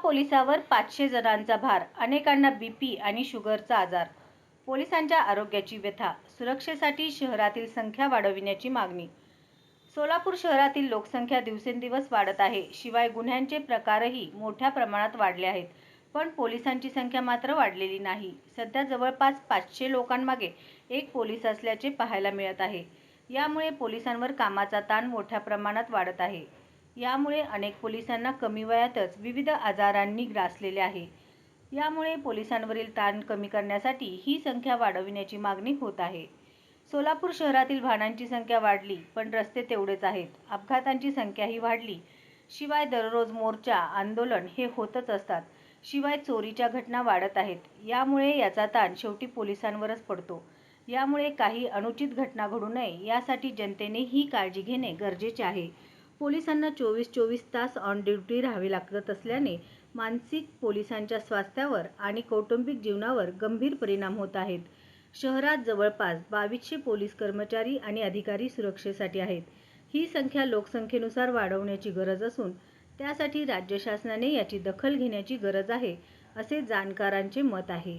पोलिसावर 500 जणांचा भार, अनेकांना बीपी आणि शुगरचा आजार. पोलिसांच्या आरोग्याची व्यथा, सुरक्षेसाठी शहरातील संख्या वाढविण्याची मागणी. सोलापूर शहरातील लोकसंख्या दिवसेंदिवस वाढत आहे. शिवाय गुन्ह्यांचे प्रकारही मोठ्या प्रमाणात वाढले आहेत. पण पोलिसांची संख्या मात्र वाढलेली नाही. सध्या जवळपास 500 लोकांमागे एक पोलीस असल्याचे पाहायला मिळत आहे. यामुळे पोलिसांवर कामाचा ताण मोठ्या प्रमाणात वाढत आहे. यामुळे अनेक पोलिसांना कमी वयातच विविध आजारांनी ग्रासलेले आहे. यामुळे पोलिसांवरील ताण कमी करण्यासाठी ही संख्या वाढविण्याची मागणी होत आहे. सोलापूर शहरातील वाहनांची संख्या वाढली, पण रस्ते तेवढेच आहेत. अपघातांची संख्याही वाढली. शिवाय दररोज मोर्चा, आंदोलन हे होतच असतात. शिवाय चोरीच्या घटना वाढत आहेत. यामुळे याचा ताण शेवटी पोलिसांवरच पडतो. यामुळे काही अनुचित घटना घडू नये यासाठी जनतेने ही काळजी घेणे गरजेचे आहे. पोलिसांना 24 तास ऑन ड्युटी राहावे लागत असल्याने मानसिक पोलिसांच्या स्वास्थ्यावर आणि कौटुंबिक जीवनावर गंभीर परिणाम होत आहेत. शहरात जवळपास 2200 पोलीस कर्मचारी आणि अधिकारी सुरक्षेसाठी आहेत. ही संख्या लोकसंख्येनुसार वाढवण्याची गरज असून त्यासाठी राज्य शासनाने याची दखल घेण्याची गरज आहे, असे जाणकारांचे मत आहे.